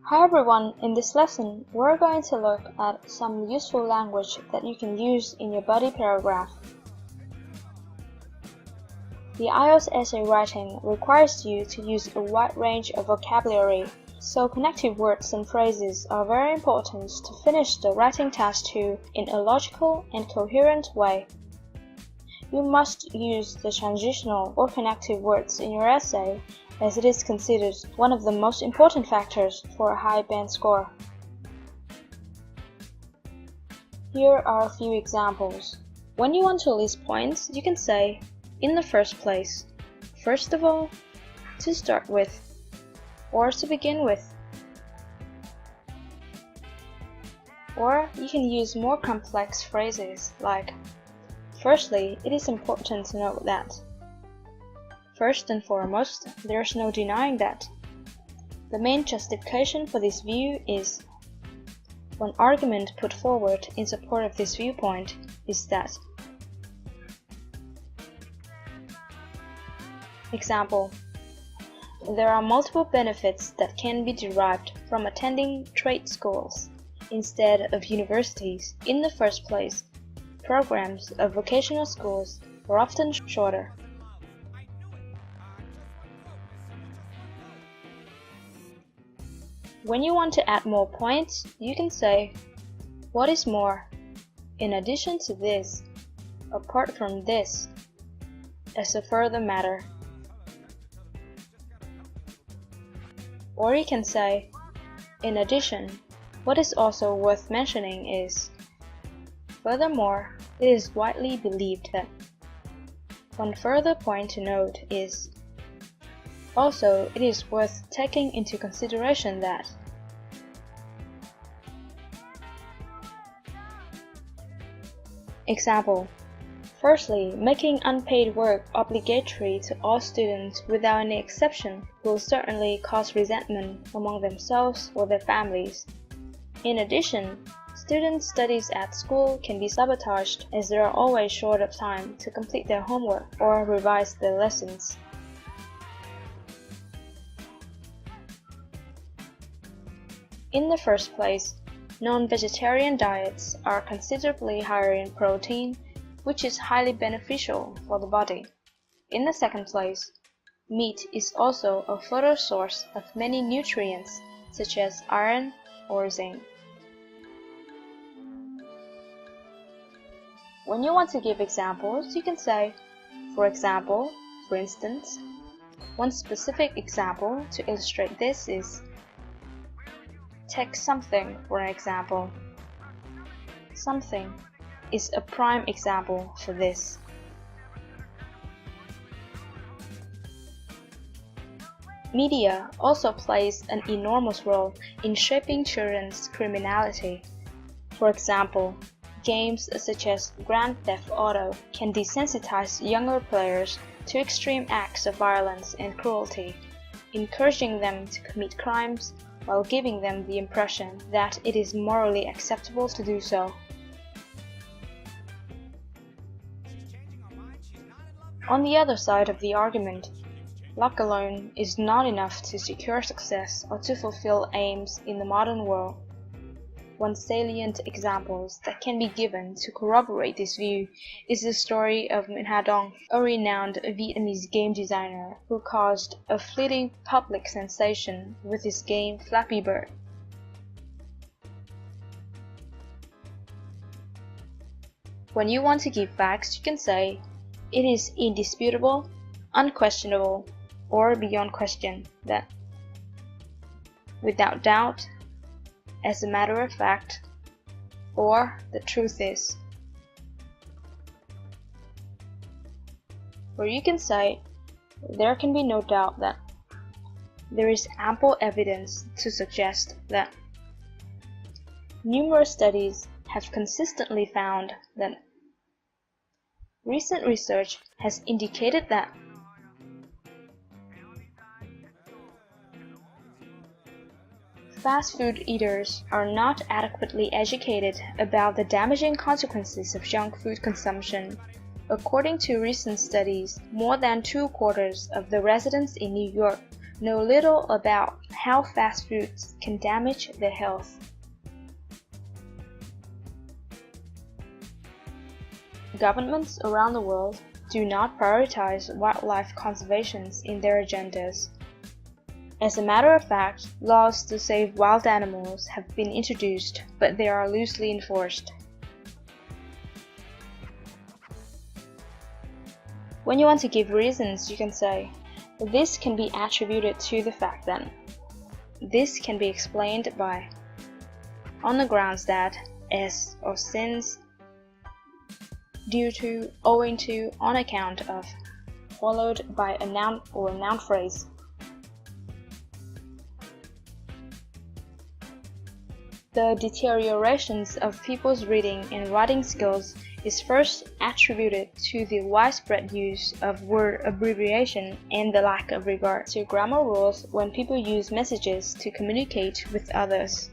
Hi everyone, in this lesson, we're going to look at some useful language that you can use in your body paragraph. The IELTS essay writing requires you to use a wide range of vocabulary, so connective words and phrases are very important to finish the writing task too in a logical and coherent way. You must use the transitional or connective words in your essay, as it is considered one of the most important factors for a high band score. Here are a few examples. When you want to list points, you can say, in the first place, first of all, to start with, or to begin with. Or you can use more complex phrases like, firstly, it is important to note that. First and foremost, there's no denying that. The main justification for this view is, one argument put forward in support of this viewpoint is that. Example: there are multiple benefits that can be derived from attending trade schools instead of universities. In the first place, programs of vocational schools are often shorter. When you want to add more points, you can say, what is more, in addition to this, apart from this, as a further matter. Or you can say, in addition, what is also worth mentioning is, furthermore, it is widely believed that. One further point to note is, also, it is worth taking into consideration that. Example: firstly, making unpaid work obligatory to all students without any exception will certainly cause resentment among themselves or their families. In addition, students' studies at school can be sabotaged as they are always short of time to complete their homework or revise their lessons. In the first place, non-vegetarian diets are considerably higher in protein, which is highly beneficial for the body. In the second place, meat is also a further source of many nutrients, such as iron or zinc. When you want to give examples, you can say, for example, for instance. One specific example to illustrate this is, take something for an example. Something is a prime example for this. Media also plays an enormous role in shaping children's criminality. For example, games such as Grand Theft Auto can desensitize younger players to extreme acts of violence and cruelty, encouraging them to commit crimes while giving them the impression that it is morally acceptable to do so. On the other side of the argument, luck alone is not enough to secure success or to fulfill aims in the modern world. One salient example that can be given to corroborate this view is the story of Nguyễn Hà Đông, a renowned Vietnamese game designer who caused a fleeting public sensation with his game Flappy Bird. When you want to give facts, you can say, it is indisputable, unquestionable, or beyond question that, without doubt, as a matter of fact, or the truth is. Or you can say, there can be no doubt that. There is ample evidence to suggest that. Numerous studies have consistently found that. Recent research has indicated that. Fast food eaters are not adequately educated about the damaging consequences of junk food consumption. According to recent studies, more than 2/4 of the residents in New York know little about how fast foods can damage their health. Governments around the world do not prioritize wildlife conservation in their agendas. As a matter of fact, laws to save wild animals have been introduced, but they are loosely enforced. When you want to give reasons, you can say, this can be attributed to the fact that. This can be explained by, on the grounds that, as, or since, due to, owing to, on account of, followed by a noun or noun phrase. The deteriorations of people's reading and writing skills is first attributed to the widespread use of word abbreviation and the lack of regard to grammar rules when people use messages to communicate with others.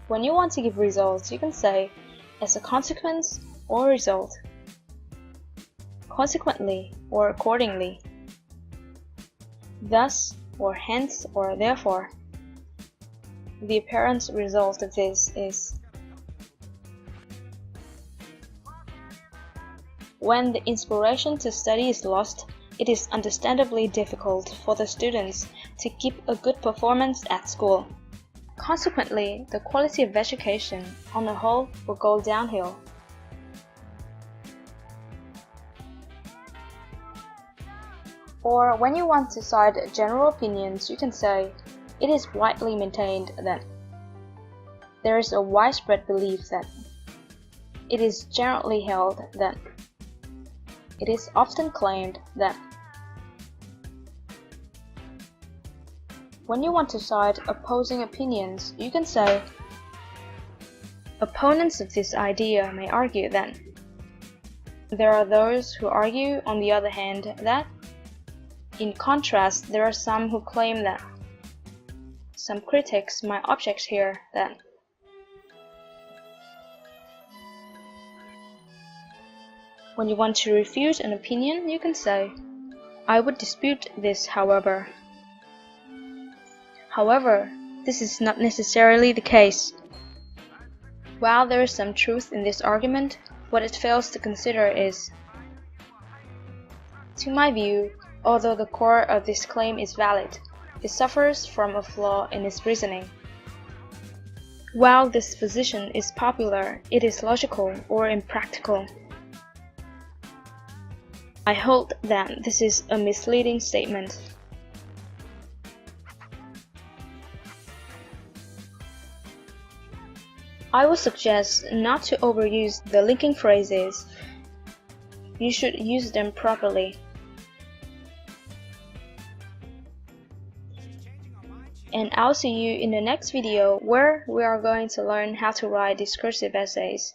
When you want to give results, you can say, as a consequence or result, consequently or accordingly, thus or hence or therefore. The apparent result of this is, when the inspiration to study is lost, it is understandably difficult for the students to keep a good performance at school. Consequently, the quality of education on the whole will go downhill. Or when you want to cite general opinions, you can say, it is widely maintained that. There is a widespread belief that. It is generally held that. It is often claimed that. When you want to cite opposing opinions, you can say, opponents of this idea may argue that. There are those who argue, on the other hand, that. In contrast, there are some who claim that. Some critics might object here that. When you want to refute an opinion, you can say, I would dispute this, however. However, this is not necessarily the case. While there is some truth in this argument, what it fails to consider is, to my view, although the core of this claim is valid, it suffers from a flaw in its reasoning. While this position is popular, it is logical or impractical. I hold that this is a misleading statement. I would suggest not to overuse the linking phrases. You should use them properly. And I'll see you in the next video where we are going to learn how to write discursive essays.